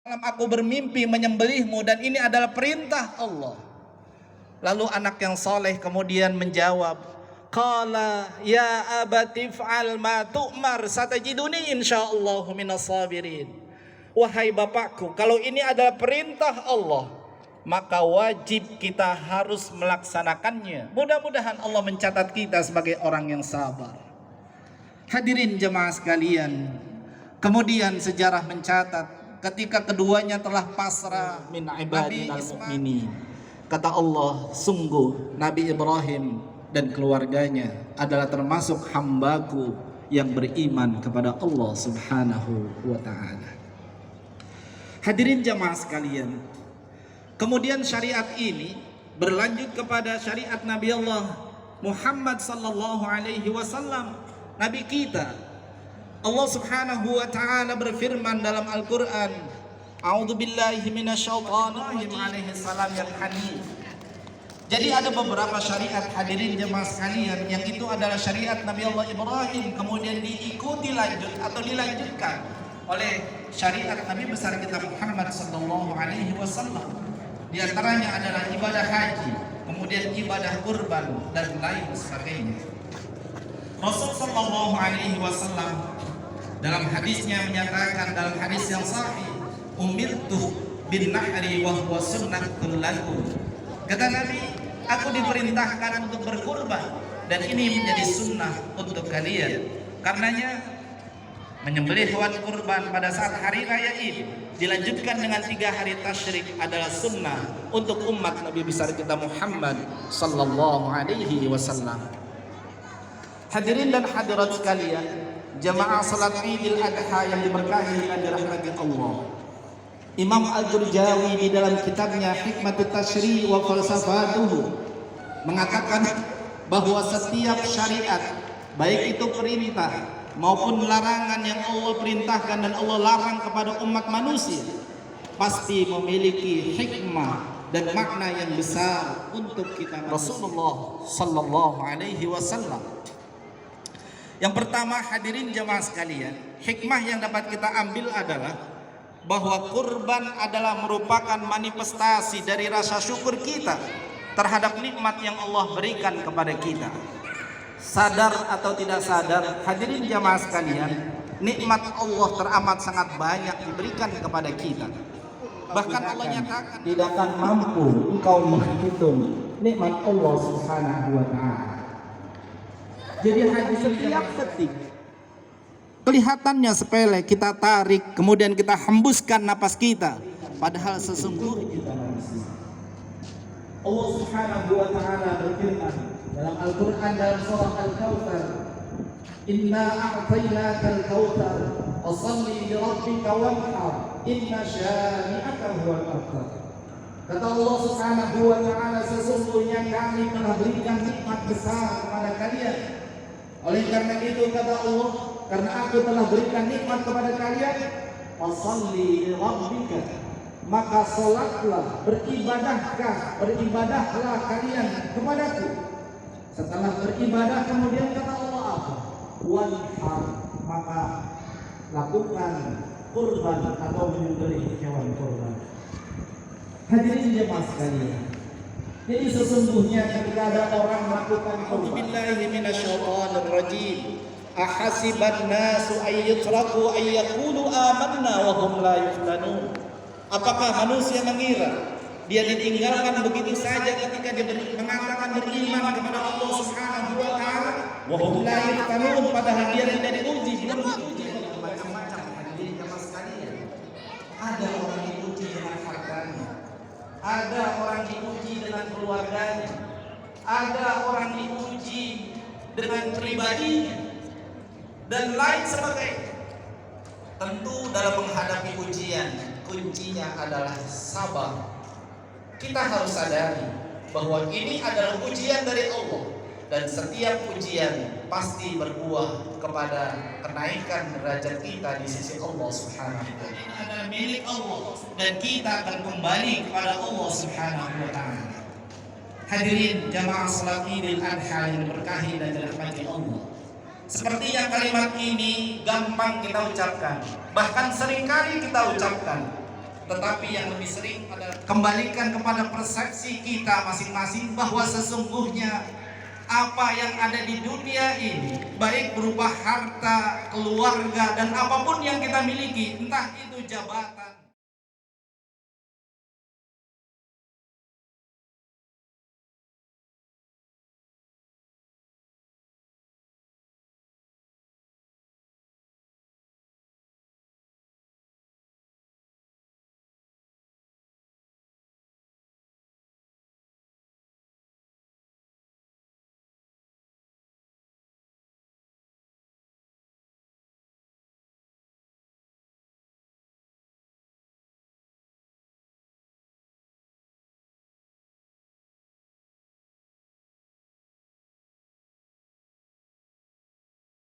Malam aku bermimpi menyembelihmu dan ini adalah perintah Allah. Lalu anak yang soleh kemudian menjawab, qala ya abati fa'al ma tu'mar satajiduni insyaallahu minas sabirin. Wahai bapakku, kalau ini adalah perintah Allah, maka wajib kita harus melaksanakannya. Mudah-mudahan Allah mencatat kita sebagai orang yang sabar. Hadirin jemaah sekalian, kemudian sejarah mencatat ketika keduanya telah pasrah min ibadil mu'minin, kata Allah, sungguh Nabi Ibrahim dan keluarganya adalah termasuk hambaku yang beriman kepada Allah subhanahu wa ta'ala. Hadirin jamaah sekalian, kemudian syariat ini berlanjut kepada syariat Nabi Allah Muhammad sallallahu alaihi wasallam, Nabi kita. Allah subhanahu wa ta'ala berfirman dalam Al-Quran, a'udzu billahi minasyaitonir rajim, alaihi salam yang hanif. Jadi ada beberapa syariat hadirin jemaah sekalian yang itu adalah syariat Nabi Allah Ibrahim, kemudian diikuti lanjut atau dilanjutkan oleh syariat Nabi besar kita Muhammad sallallahu alaihi wasallam. Di antaranya adalah ibadah haji, kemudian ibadah kurban dan lain sebagainya. Rasul sallallahu alaihi wasallam dalam hadisnya menyatakan, dalam hadis yang sahih, umirtu bin nahri wa huwa sunnatul lakum. Kata Nabi, aku diperintahkan untuk berkurban dan ini menjadi sunnah untuk kalian. Karenanya menyembelih hewan kurban pada saat hari raya Id dilanjutkan dengan 3 hari tasyrik adalah sunnah untuk umat Nabi besar kita Muhammad sallallahu alaihi wasallam. Hadirin dan hadirat sekalian, jamaah salat Idul Adha yang diberkahi dan dirahmati Allah, Imam Al-Jurjawi di dalam kitabnya Hikmatut Tashri' wa Falsafatuhu mengatakan bahwa setiap syariat, baik itu perintah maupun larangan yang Allah perintahkan dan Allah larang kepada umat manusia, pasti memiliki hikmah dan makna yang besar untuk kita. Rasulullah sallallahu alaihi wasallam. Yang pertama, hadirin jemaah sekalian, hikmah yang dapat kita ambil adalah bahwa kurban adalah merupakan manifestasi dari rasa syukur kita terhadap nikmat yang Allah berikan kepada kita. Sadar atau tidak sadar, hadirin jemaah sekalian, nikmat Allah teramat sangat banyak diberikan kepada kita. Bahkan Allah nyatakan, tidak akan mampu engkau menghitung nikmat Allah subhanahu wa ta'ala. Jadi setiap detik kelihatannya sepele, kita tarik kemudian kita hembuskan napas kita, padahal sesungguhnya kita manusia. Allah subhanahu wa ta'ala berfirman dalam Al-Quran dalam surah Al-Kautsar, inna a'tainakal kautsar fasholli li rabbika wanhar inna syani'aka huwal abtar. Kata Allah subhanahu wa ta'ala, sesungguhnya kami telah berikan nikmat besar kepada kalian. Oleh karena itu kata Allah, karena aku telah berikan nikmat kepada kalian, fasholli li rabbika, maka salatlah, beribadahlah kalian kepadaku. Setelah beribadah kemudian kata Allah apa? Wanhar, maka lakukan kurban atau menyembelih hewan kurban. Hadirin jemaah sekalian, jadi sesungguhnya ketika ada orang melakukan kurban, billahi minasyaitonir rajim, ahasiban nasu ay yutraku ay yaqulu amanna wa hum la yuftanun. Apakah manusia mengira dia ditinggalkan begitu saja ketika dia mengatakan beriman kepada Allah subhanahu wa ta'ala, wa hum la yuftanun, padahal dia tidak diuji, belum diuji macam-macam. Hadirin jemaah sekalian, ada orang diuji dengan hartanya, ada orang diuji dengan keluarganya, ada orang diuji dengan pribadinya, dan lain sebagainya. Tentu dalam menghadapi ujian, kuncinya adalah sabar. Kita harus sadari bahwa ini adalah ujian dari Allah, dan setiap ujian pasti berbuah kepada kenaikan derajat kita di sisi Allah subhanahu wa ta'ala. Ini adalah milik Allah dan kita akan kembali kepada Allah subhanahu wa ta'ala. Hadirin jamaah salat Idul Adha yang diberkahi dan dirahmati Allah, sepertinya kalimat ini gampang kita ucapkan, bahkan seringkali kita ucapkan, tetapi yang lebih sering adalah kembalikan kepada persepsi kita masing-masing bahwa sesungguhnya apa yang ada di dunia ini, baik berupa harta, keluarga, dan apapun yang kita miliki, entah itu jabatan,